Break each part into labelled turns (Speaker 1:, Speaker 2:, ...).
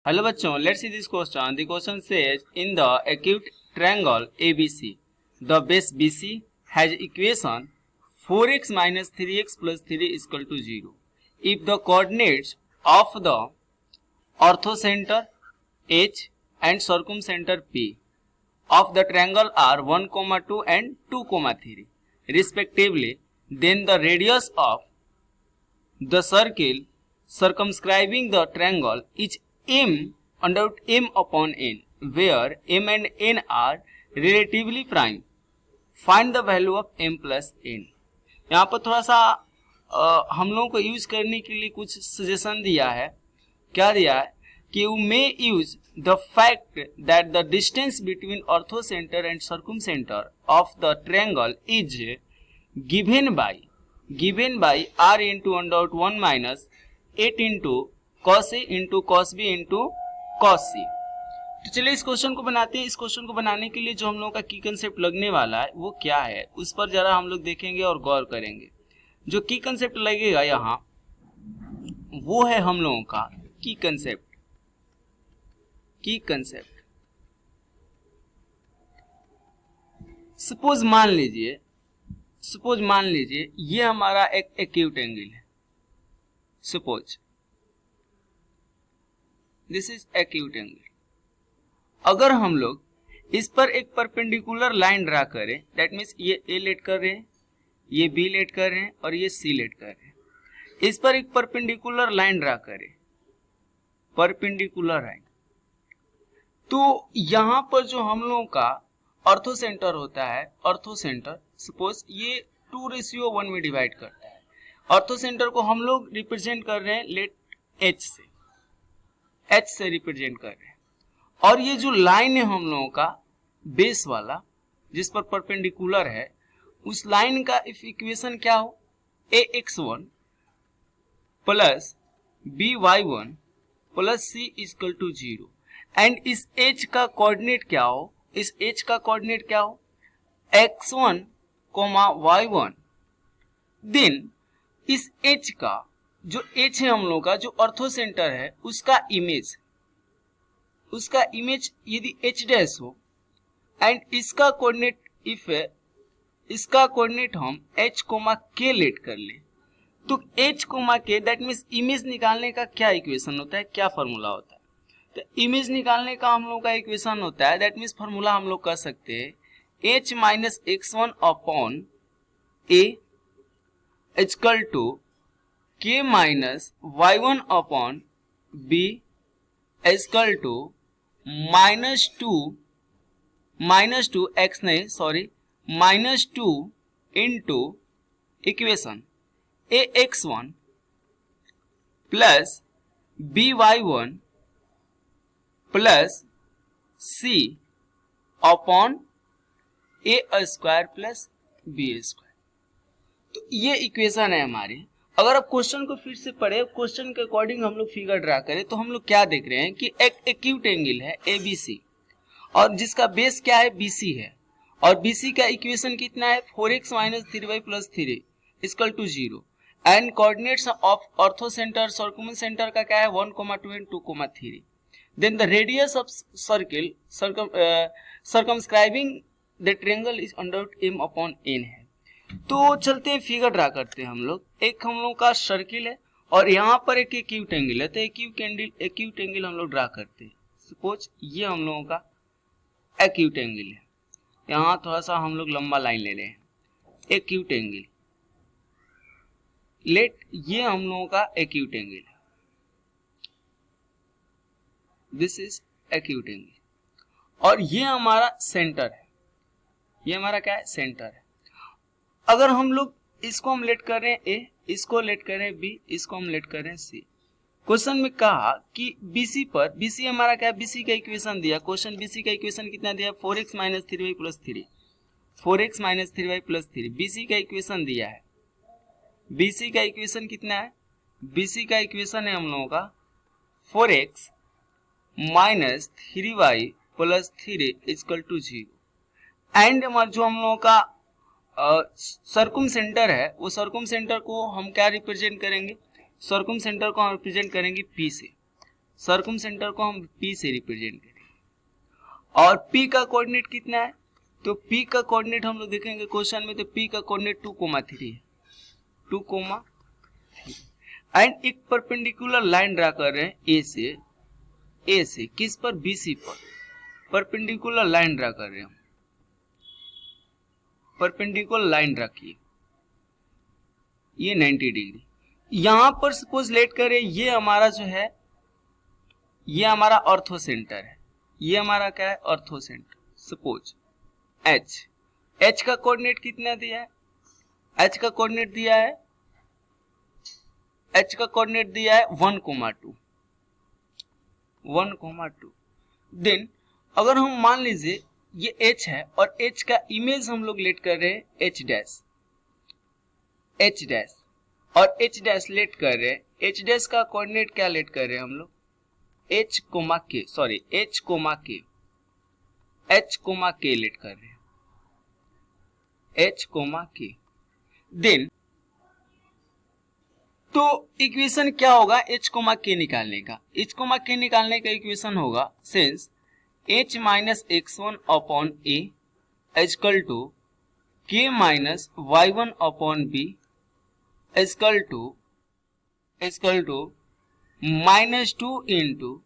Speaker 1: Hello bachcho, let's see this question. The question says in the acute triangle ABC, the base BC has equation 4x minus 3x plus 3 is equal to 0. If the coordinates of the orthocenter H and circumcenter P of the triangle are 1, 2 and 2, 3 respectively, then the radius of the circle circumscribing the triangle is m under root m upon n, where m and n are relatively prime. Find the value of m plus n. यहाँ पर थोड़ा सा हम लोगों को use करने के लिए कुछ सजेशन दिया है. क्या दिया है कि you may use the fact that the distance between orthocentre and circumcentre of the triangle is given by r into under root 1 minus 8 into cos a into cos b into cos c. तो चलिए इस question को बनाते हैं. इस question को बनाने के लिए जो हम लोगों का की कंसेप्ट लगने वाला है वो क्या है, उस पर जरा हम लोग देखेंगे और गौर करेंगे. जो की कंसेप्ट लगेगा यहाँ वो है हम लोगों का की कंसेप्ट. सपोज मान लीजिए ये हमारा एक एक्यूट एंगल है. Suppose this is acute angle. अगर हम लोग इस पर एक परपेंडिकुलर लाइन ड्रा करें, दैट मीन्स ये ए लेट कर रहे हैं, ये बी लेट कर रहे हैं और ये सी लेट कर रहे हैं. इस पर एक परपेंडिकुलर लाइन ड्रा करें, परपेंडिकुलर लाइन. तो यहां पर जो हम लोगों का ऑर्थोसेंटर होता है, ऑर्थोसेंटर सपोज ये 2:1 में डिवाइड करता है. ऑर्थोसेंटर को हम लोग रिप्रेजेंट कर रहे हैं लेट एच से रिप्रेजेंट कर रहे हैं. और ये जो लाइन है हम लोगों का बेस वाला जिस पर परपेंडिकुलर है, उस लाइन का इफ इक्वेशन क्या हो, ax1 plus by1 plus c equal to 0. And इस h का कोऑर्डिनेट क्या हो, x1, y1. देन इस h का जो h है हम लोग का जो ऑर्थोसेंटर है उसका इमेज यदि h डैश हो एंड इसका कोऑर्डिनेट इसका कोऑर्डिनेट हम h, k लेट कर ले, तो h, k that means image निकालने का क्या इक्वेशन होता है, क्या फॉर्मूला होता है. तो इमेज निकालने का हम लोग का इक्वेशन होता है, दैट मीन्स फॉर्मूला हम लोग कर सकते हैं h minus x1 upon a equal to k minus y1 upon b equal to minus two into equation ax1 plus by1 plus c upon a square plus b square. तो ये equation है हमारी. अगर आप क्वेश्चन को फिर से पढ़े, क्वेश्चन के अकॉर्डिंग हम लोग फिगर ड्रा करें, तो हम लोग क्या देख रहे हैं कि एक एक्यूट एंगल है ABC और जिसका बेस क्या है BC है, और BC का इक्वेशन कितना है 4x minus 3y plus 3 equal to 0. And coordinates of orthocentre circumcentre का क्या है 1, 2 and 2, 3. Then the radius of circle circumscribing the triangle is under root m upon n है. तो चलते हैं फिगर ड्रा करते हैं हम लोग. एक हम लोग का सर्किल है और यहाँ पर एक एक्यूट एंगल है, तो एक्यूट एंगल हम लोग ड्रा करते हैं. सपोज ये हम लोगों का एक्यूट एंगल है. यहाँ थोड़ा सा हम लोग लंबा लाइन ले रहे हैं, एक्यूट एंगल लेट, ये हम लोगों का एक्यूट एंगल है. दिस इज एक्यूट एंगल और ये हमारा सेंटर है. ये हमारा क्या है, सेंटर है. अगर हम लोग इसको हम लेट कर रहे हैं ए, इसको लेट कर रहे हैं बी, इसको हम लेट कर रहे हैं सी. क्वेश्चन में कहा कि BC पर, BC हमारा क्या है, BC का इक्वेशन दिया. क्वेश्चन BC का इक्वेशन कितना दिया 4x minus 3y plus 3, 4x minus 3y plus 3. BC का इक्वेशन दिया है. BC का इक्वेशन कितना है, BC का इक्वेशन है हम लोगों का 4x minus 3y plus 3 equal to 0. And हमारा जो हम लोगों का सर्कमसेंटर है, वो सर्कमसेंटर को हम क्या रिप्रेजेंट करेंगे, सर्कमसेंटर को हम रिप्रेजेंट करेंगे P से. सर्कम सेंटर को हम P से रिप्रेजेंट करेंगे। और P का कोऑर्डिनेट कितना है, तो P का कोऑर्डिनेट हम लोग देखेंगे क्वेश्चन में, तो P का कोऑर्डिनेट 2,3 है, 2,3 एंड एक परपेंडिकुलर लाइन ड्रा कर रहे हैं ए से किस पर, BC पर परपेंडिकुलर लाइन ड्रा कर रहे हैं, परपेंडिकुलर लाइन ड्रा किए, ये 90 डिग्री। यहां पर सपोज लेट करें ये हमारा जो है, ये हमारा ऑर्थो सेंटर है, ये हमारा क्या है, ऑर्थो सेंटर। सपोज H का कोऑर्डिनेट कितना दिया है, H का कोऑर्डिनेट दिया है 1,2 1,2। देन अगर हम मान लीजिए ये H है और H का इमेज हम लोग लेट कर रहे हैं H डैश और H डैश लेट कर रहे हैं, H डैश का कोऑर्डिनेट क्या लेट कर रहे हैं हम लोग, H, K लेट कर रहे हैं, H, K। देन तो इक्वेशन क्या होगा H, K निकालने का, H, K निकालने का इक्वेशन होगा since H minus x1 upon A equal to K minus y1 upon B equal to -2 into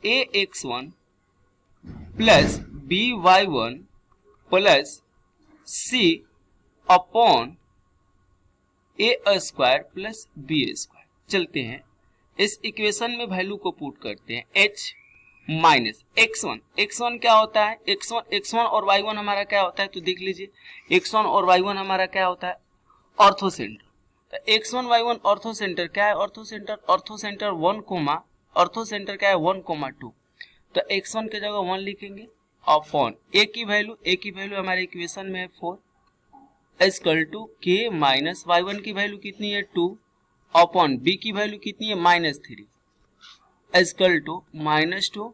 Speaker 1: ax1 plus by1 plus c upon a square plus b square. चलते हैं इस equation में value को put करते हैं। h minus x1 क्या होता है, x1 और y1 हमारा क्या होता है, तो देख लीजिए x1 और y1 हमारा क्या होता है, ortho centre. x1 y1 ortho centre क्या है, ऑर्थो सेंटर 1, क्या है 1,2। तो x1 के जगह 1 लिखेंगे अपॉन a की वैल्यू हमारे इक्वेशन में है 4 equal to k minus y1 की वैल्यू कितनी है 2 अपॉन b की वैल्यू कितनी है -3 इक्वल टू -2।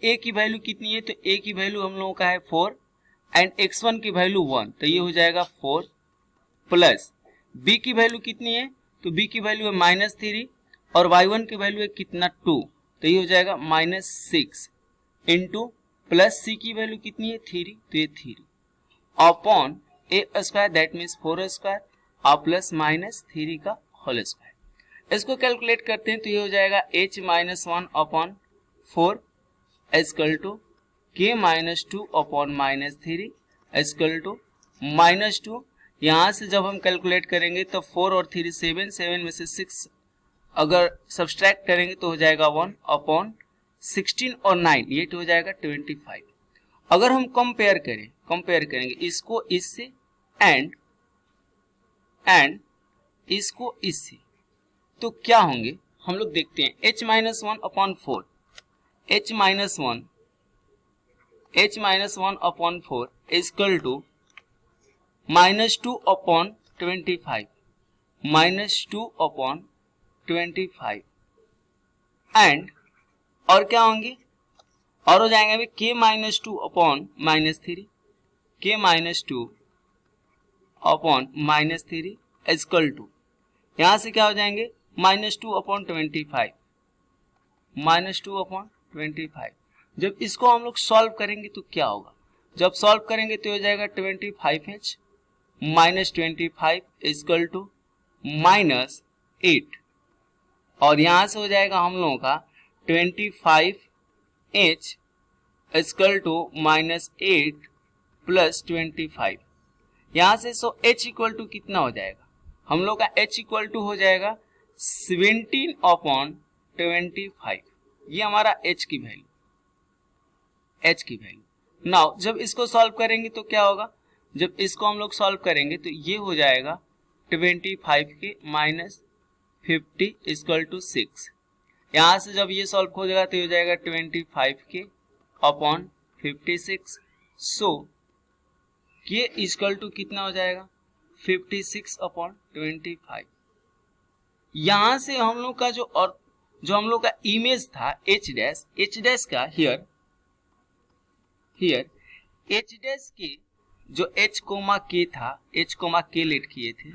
Speaker 1: a की वैल्यू कितनी है, तो a की वैल्यू हम लोगों का है 4 एंड x1 की वैल्यू 1, तो ये हो जाएगा 4 प्लस b की वैल्यू कितनी है, तो b की वैल्यू है -3 और y1 की वैल्यू है कितना 2, तो ये हो जाएगा -6 इंटू प्लस c की वैल्यू कितनी है 3, तो ये 3 upon a square that means 4 square और प्लस -3 का होल स्क्वायर। इसको कैलकुलेट करते हैं तो ये हो जाएगा h minus 1 upon 4 equal to k minus 2 upon -3 equal to -2। यहाँ से जब हम कैलकुलेट करेंगे तो 4 और 3 7 में से 6 अगर सब्सट्रैक्ट करेंगे तो हो जाएगा 1 अपॉन 16 और 9 ये तो हो जाएगा 25। अगर हम कंपेयर करेंगे इसको इससे एंड इसको इससे, तो क्या होंगे हम लोग देखते हैं। h minus 1 upon 4 h minus 1 upon 4 equal to -2 upon 25 and और क्या होंगे और हो जाएंगे अभी k minus 2 upon -3 k minus 2 upon -3 equal to यहां से क्या हो जाएंगे -2 अपॉन 25 जब इसको हम लोग सॉल्व करेंगे तो क्या होगा, जब सॉल्व करेंगे तो हो जाएगा 25h माइनस 25 इक्वल टू -8 और यहां से हो जाएगा हम लोगों का 25h इक्वल टू -8 प्लस 25। यहां से सो h इक्वल टू कितना हो जाएगा, हम लोग का h इक्वल टू हो जाएगा 17 अपॉन 25। ये हमारा h की वैल्यू। नाउ जब इसको सॉल्व करेंगे तो क्या होगा, जब इसको हम लोग सॉल्व करेंगे तो ये हो जाएगा 25 के -50 इक्वल टू 6। यहां से जब ये सॉल्व हो जाएगा तो ये हो जाएगा 25 के अपॉन 56। सो ये इक्वल टू कितना हो जाएगा 56 अपॉन 25। यहां से हम लोग का जो हम लोग का इमेज था h डैश का हियर h डैश के जो h, k था, h, k लेट किए थे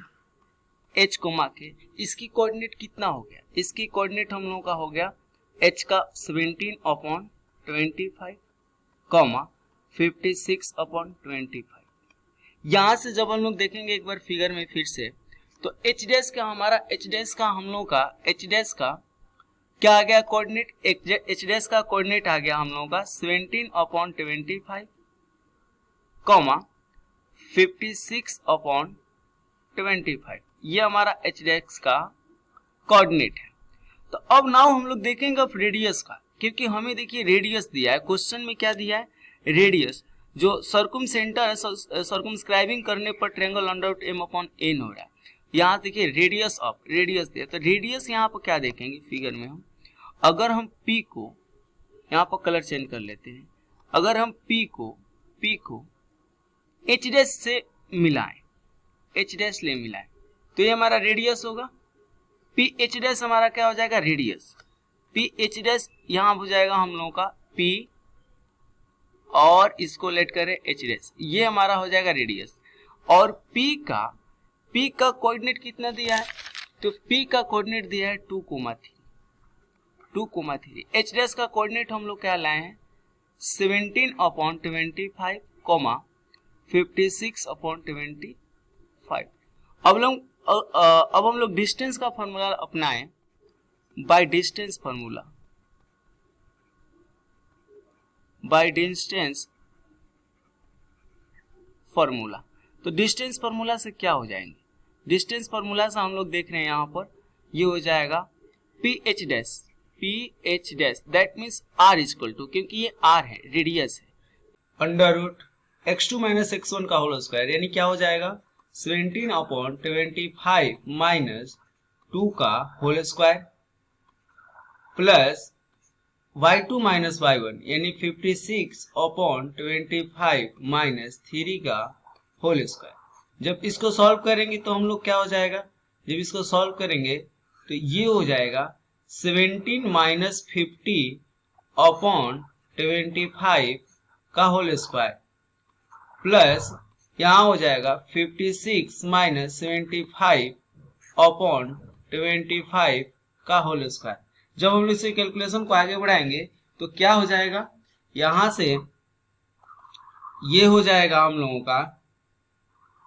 Speaker 1: h, k, इसकी कोऑर्डिनेट कितना हो गया, इसकी कोऑर्डिनेट हम लोगों का हो गया h का 17/25 कॉमा 56/25। यहाँ से जब हम लोग देखेंगे एक बार फिगर में फिर से, तो एच डैश का हमारा एच डैश का हम लोग का एच डैश का क्या आ गया कोऑर्डिनेट, एच डैश का कोऑर्डिनेट आ गया हम लोगों का 17/25 कॉमा 56/25। ये हमारा एच डैश का कोऑर्डिनेट है। तो अब नाउ हम लोग देखेंगे अब रेडियस का, क्योंकि हमें देखिए रेडियस दिया है क्वेश्चन में, क्या दिया है रेडियस, जो सर्कुम सेंटर है सर्कुमस्क्राइबिंग करने पर triangle under M upon N हो रहा है। यहाँ देखिए रेडियस ऑफ रेडियस दिया, तो रेडियस यहाँ पर क्या देखेंगे फिगर में हम, अगर हम P को यहाँ पर कलर चेंज कर लेते हैं, अगर हम P को H डैश से मिलाएं, H डैश ले मिलाएं, तो ये हमारा रेडियस होगा। P H डैश हमारा क्या हो जाएगा रेडियस, P H डैश यहाँ हो जाएगा हम लोगों का P और इसको लेट करें H डैश, ये हमारा हो जाएगा रेडियस। और P का कोऑर्डिनेट कितना दिया है, तो P का कोऑर्डिनेट दिया है 2,3। H डैश का कोऑर्डिनेट हम लोग क्या लाए हैं 17/25 कॉमा 56/25। अब हम लोग डिस्टेंस का फॉर्मूला अपनाएं, बाय डिस्टेंस फॉर्मूला। तो डिस्टेंस फार्मूला से क्या हो जाएंगे, डिस्टेंस फार्मूला से हम लोग देख रहे हैं यहाँ पर ये हो जाएगा P H dash that means r equal to, क्योंकि ये r है रेडियस है, under root x2 minus x1 का होल स्क्वायर, यानी क्या हो जाएगा 17/25 माइनस 2 का whole square plus y2 minus y1 यानी 56/25 माइनस 3 का होल स्क्वायर। जब इसको सॉल्व करेंगे तो हम लोग क्या हो जाएगा, जब इसको सॉल्व करेंगे तो ये हो जाएगा 17 माइनस 50/25 का होल स्क्वायर प्लस यहाँ हो जाएगा 56 माइनस 75/25 का होल स्क्वायर। जब हम इसे कैलकुलेशन को आगे बढ़ाएंगे तो क्या हो जाएगा, यहां से ये हो जाएगा हम लोगों का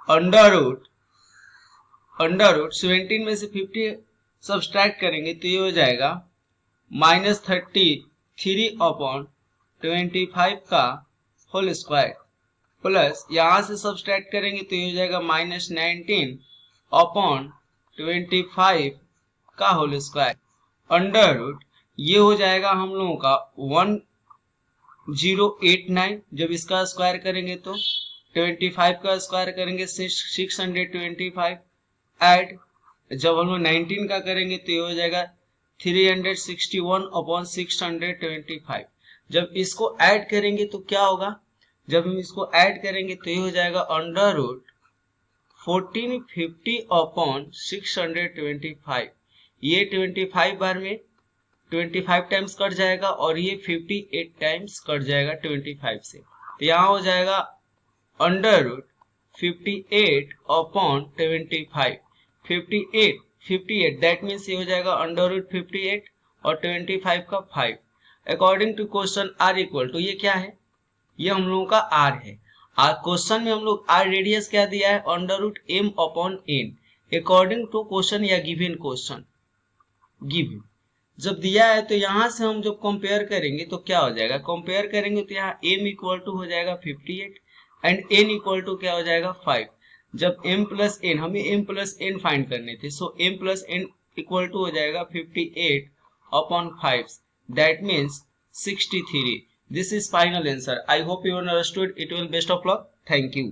Speaker 1: अंडर रूट 17 में से 50 सब्सट्रैक्ट करेंगे तो ये हो जाएगा माइनस 33/25 का होल स्क्वायर प्लस यहां से सब्सट्रैक्ट करेंगे तो ये हो जाएगा माइनस 19/25 का होल स्क्वायर अंडर रूट ये हो जाएगा हम लोगों का 1089। जब इसका स्क्वायर करेंगे तो 25 का स्क्वायर करेंगे 625 ऐड, जब हम लोग 19 का करेंगे तो ये हो जाएगा 361/625। जब इसको ऐड करेंगे तो क्या होगा, जब हम इसको ऐड करेंगे तो ये हो जाएगा अंडर रूट 1450/625। ये 25 बार में 25 टाइम्स कट जाएगा और ये 58 टाइम्स कट जाएगा 25 से, तो यहाँ हो जाएगा अंडर रूट 58/25 58 दैट मीन्स ये हो जाएगा अंडर रूट 58 और 25 का 5 according to question r equal to, ये क्या है, ये हम लोगों का r है। क्वेश्चन में हम लोग r रेडियस क्या दिया है under root m/n according to question या गिवन क्वेश्चन गिवन जब दिया है, तो यहाँ से हम जब कंपेयर करेंगे तो क्या हो जाएगा, कंपेयर करेंगे तो यहाँ m इक्वल टू हो जाएगा 58 एंड n इक्वल टू क्या हो जाएगा 5। जब m प्लस n, हमें m प्लस n फाइंड करने थे, so m plus n equal to हो जाएगा 58/5 that means 63। This is final answer. I hope you understood it. Will best of luck. Thank you.